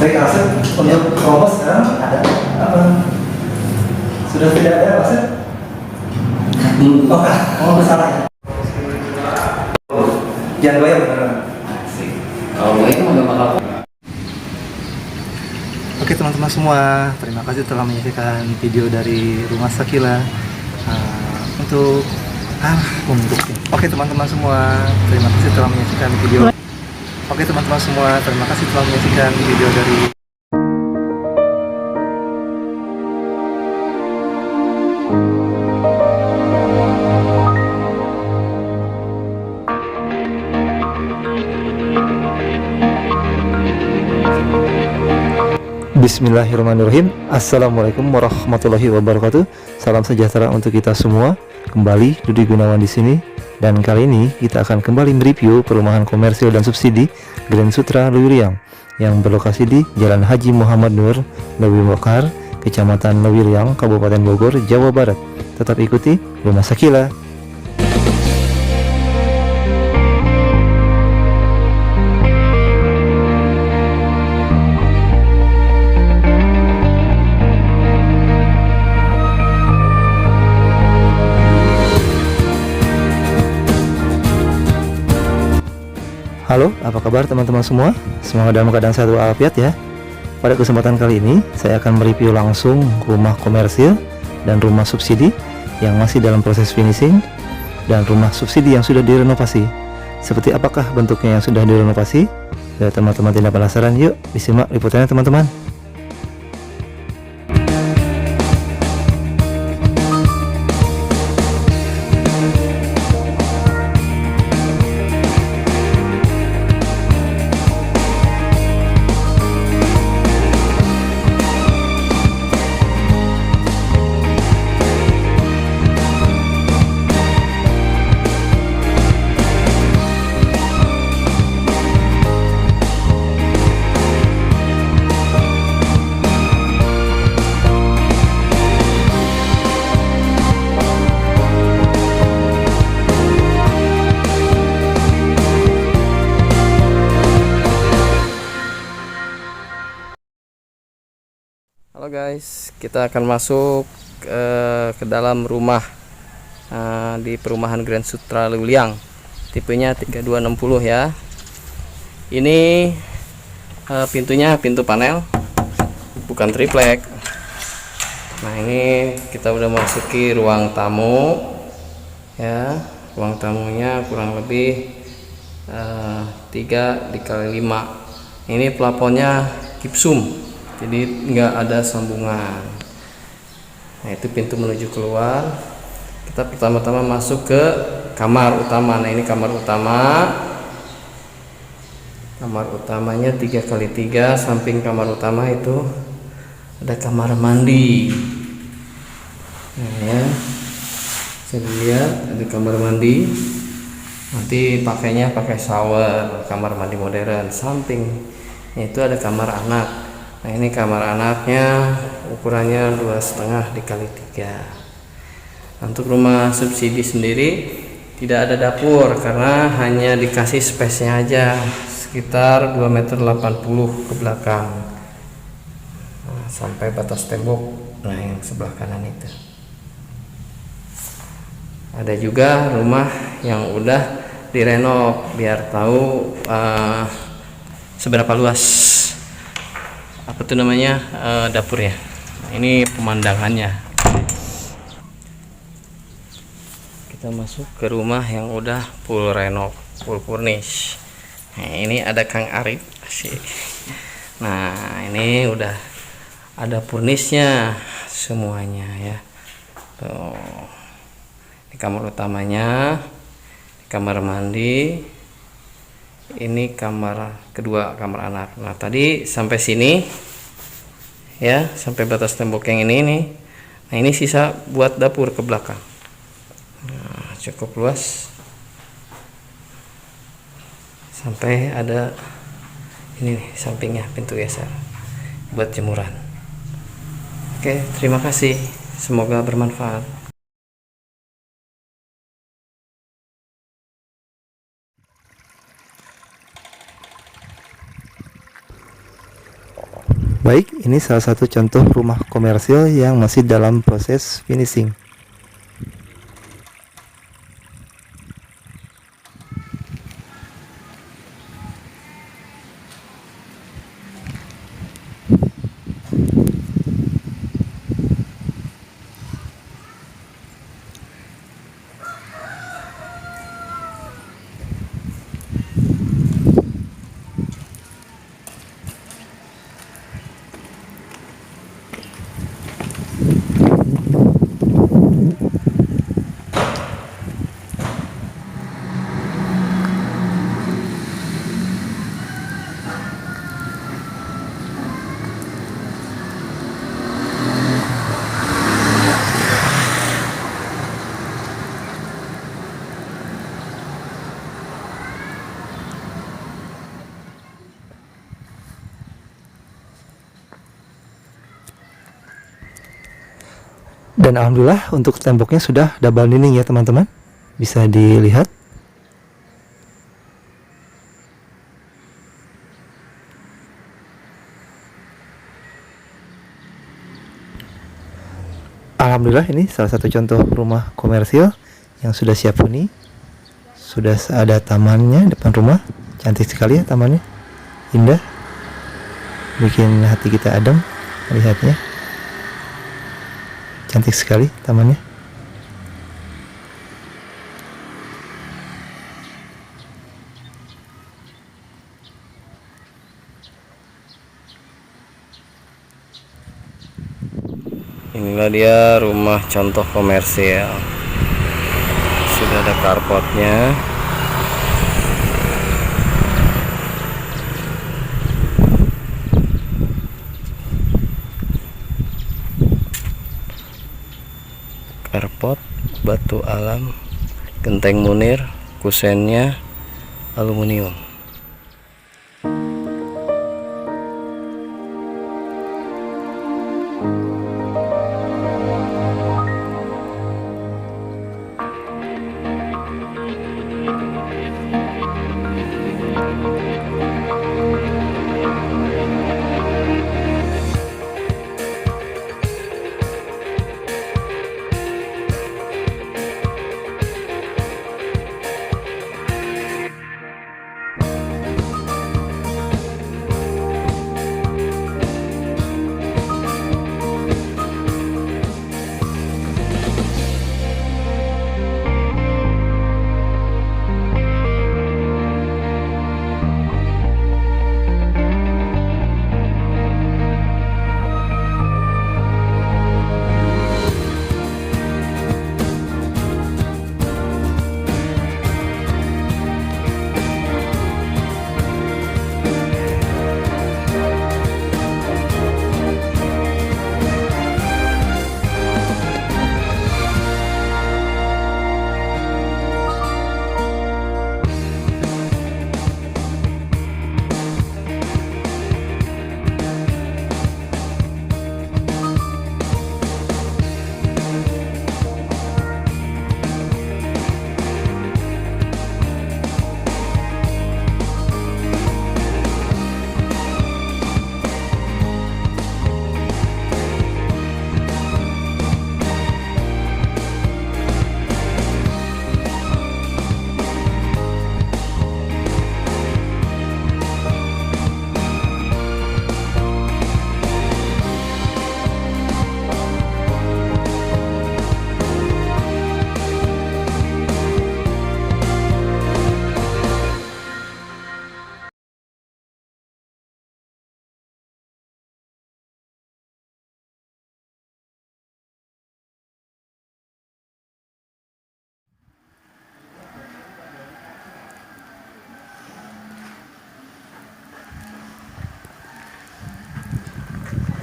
Baik, Asep, untuk Robos sekarang ada apa? Sudah tidak ada, Asep? Oh, salah ya? Jangan goyang beneran. Kalau goyang mah gak bakal. Oke teman-teman semua, terima kasih telah menyaksikan video dari Rumah Sakila. Oke teman-teman semua, terima kasih telah menyaksikan video. Oke teman-teman semua, terima kasih telah menyaksikan video dari Bismillahirrahmanirrahim. Assalamualaikum warahmatullahi wabarakatuh. Salam sejahtera untuk kita semua. Kembali Dudi Gunawan di sini, dan kali ini kita akan kembali mereview perumahan komersil dan subsidi Grand Sutra Lewiliang yang berlokasi di Jalan Haji Muhammad Nur, Lewi Mekar, Kecamatan Lewiliang, Kabupaten Bogor, Jawa Barat. Tetap ikuti Rumah Sakila. Halo, apa kabar teman-teman semua? Semoga dalam keadaan sehat walafiat ya. Pada kesempatan kali ini, saya akan mereview langsung rumah komersil dan rumah subsidi yang masih dalam proses finishing, dan rumah subsidi yang sudah direnovasi. Seperti apakah bentuknya yang sudah direnovasi? Ya, teman-teman tidak penasaran? Yuk, disimak liputannya teman-teman. Halo guys, kita akan masuk ke dalam rumah di perumahan Grand Sutra Lewiliang. Tipenya 3260 ya. Ini pintunya pintu panel, bukan triplek. Nah, ini kita udah masuki ruang tamu ya. Ruang tamunya kurang lebih 3x5. Ini plafonnya gipsum, jadi nggak ada sambungan. Nah, itu pintu menuju keluar. Kita pertama-tama masuk ke kamar utama. Nah, ini kamar utama. Kamar utamanya 3x3. Samping kamar utama itu ada kamar mandi. Nah ya, bisa dilihat ada kamar mandi. Nanti pakainya pakai shower, kamar mandi modern. Sampingnya itu ada kamar anak. Nah, ini kamar anaknya, ukurannya 2,5 x 3. Untuk rumah subsidi sendiri tidak ada dapur karena hanya dikasih space-nya aja sekitar 2,80 meter ke belakang. Nah, sampai batas tembok. Nah, yang sebelah kanan itu. Ada juga rumah yang udah direnov biar tahu seberapa luas apa tuh namanya dapurnya. Nah, ini pemandangannya. Kita masuk ke rumah yang udah full renov, full furnish. Nah, ini ada Kang Arif sih. Nah, ini udah ada furnishnya semuanya ya. Tuh, ini kamar utamanya, kamar mandi. Ini kamar kedua, kamar anak. Nah, tadi sampai sini ya, sampai batas tembok yang ini nih. Nah, ini sisa buat dapur ke belakang. Nah, cukup luas. Sampai ada ini nih, sampingnya pintu geser buat jemuran. Oke, terima kasih. Semoga bermanfaat. Baik, ini salah satu contoh rumah komersil yang masih dalam proses finishing. Dan alhamdulillah untuk temboknya sudah double dinding ya teman-teman, bisa dilihat. Alhamdulillah ini salah satu contoh rumah komersil yang sudah siap huni. Sudah ada tamannya depan rumah, cantik sekali ya tamannya, indah, bikin hati kita adem melihatnya. Cantik sekali tamannya. Inilah dia rumah contoh komersil. Sudah ada carportnya. Carport batu alam, genteng munir, kusennya aluminium.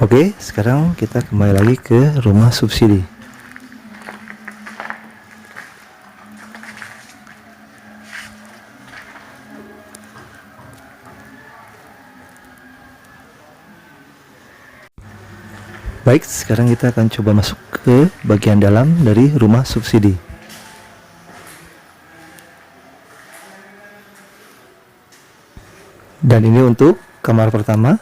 Oke, sekarang kita kembali lagi ke rumah subsidi. Baik, sekarang kita akan coba masuk ke bagian dalam dari rumah subsidi. Dan ini untuk kamar pertama.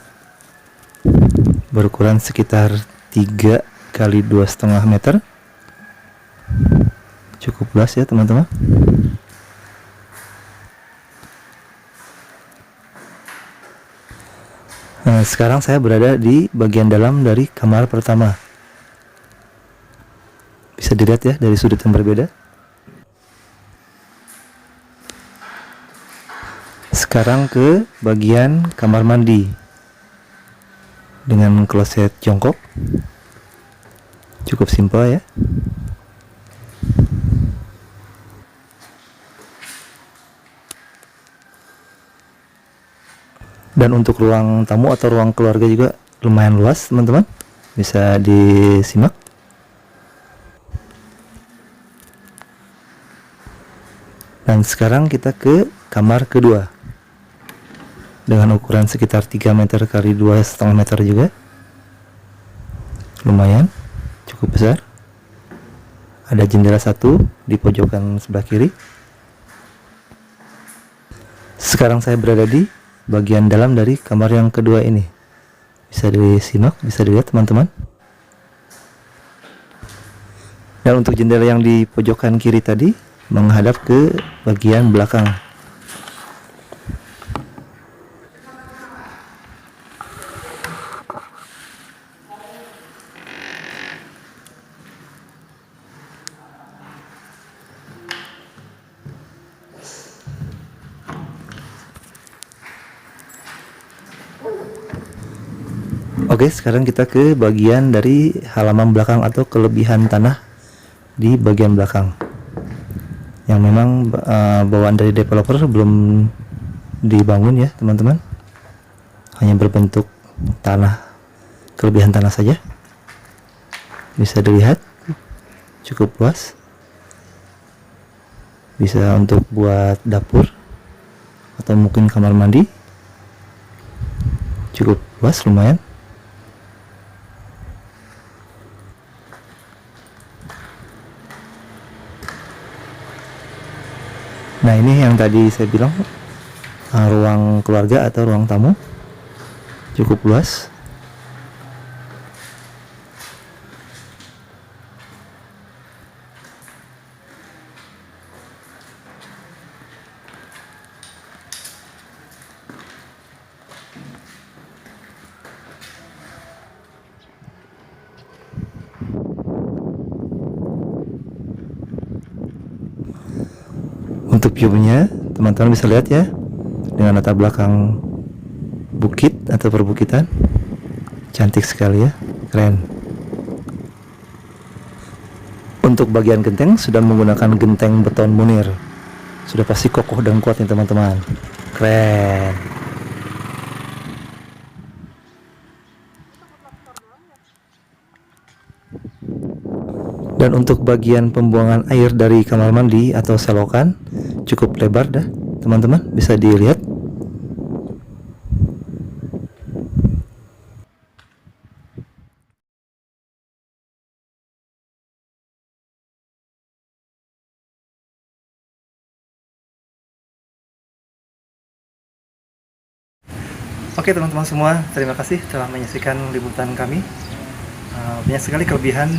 berukuran sekitar 3 kali 2,5 meter. Cukup luas ya teman-teman. Nah, sekarang saya berada di bagian dalam dari kamar pertama. Bisa dilihat ya dari sudut yang berbeda. Sekarang ke bagian kamar mandi dengan kloset jongkok. Cukup simpel ya. Dan untuk ruang tamu atau ruang keluarga juga lumayan luas teman-teman, bisa disimak. Dan sekarang kita ke kamar kedua dengan ukuran sekitar 3 meter kali 2,5 meter juga, lumayan cukup besar. Ada jendela satu di pojokan sebelah kiri. Sekarang saya berada di bagian dalam dari kamar yang kedua ini. Bisa disimak, bisa dilihat teman-teman. Dan untuk jendela yang di pojokan kiri tadi menghadap ke bagian belakang. Oke, sekarang kita ke bagian dari halaman belakang atau kelebihan tanah di bagian belakang yang memang bawaan dari developer belum dibangun ya teman-teman, hanya berbentuk tanah, kelebihan tanah saja. Bisa dilihat cukup luas, bisa untuk buat dapur atau mungkin kamar mandi. Cukup luas, lumayan. Nah, ini yang tadi saya bilang ruang keluarga atau ruang tamu, cukup luas. Untuk view-nya teman-teman bisa lihat ya, dengan latar belakang bukit atau perbukitan, cantik sekali ya, keren. Untuk bagian genteng sudah menggunakan genteng beton Munir, sudah pasti kokoh dan kuat nih teman-teman, keren. Dan untuk bagian pembuangan air dari kamar mandi atau selokan cukup lebar dah teman-teman, bisa dilihat. Oke teman-teman semua, terima kasih telah menyaksikan liputan kami. Banyak sekali kelebihan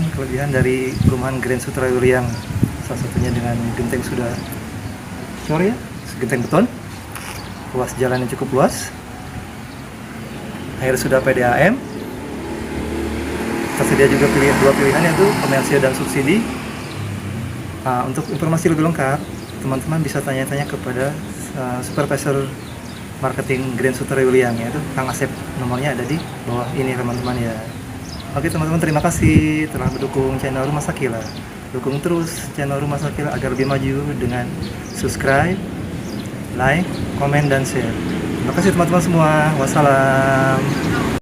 dari perumahan Grand Sutra Wiliang. Salah satunya dengan genteng sudah sore ya, genteng beton, ruas jalannya cukup luas, air sudah PDAM, tersedia juga dua pilihan yaitu komersial dan subsidi. Untuk informasi lebih lengkap, teman-teman bisa tanya-tanya kepada supervisor marketing Grand Sutra Wiliang, yaitu Kang Asep. Nomornya ada di bawah ini teman-teman ya. Oke teman-teman, terima kasih telah mendukung channel Rumah Sakila. Dukung terus channel Rumah Sakila agar lebih maju dengan subscribe, like, komen, dan share. Terima kasih teman-teman semua. Wassalam.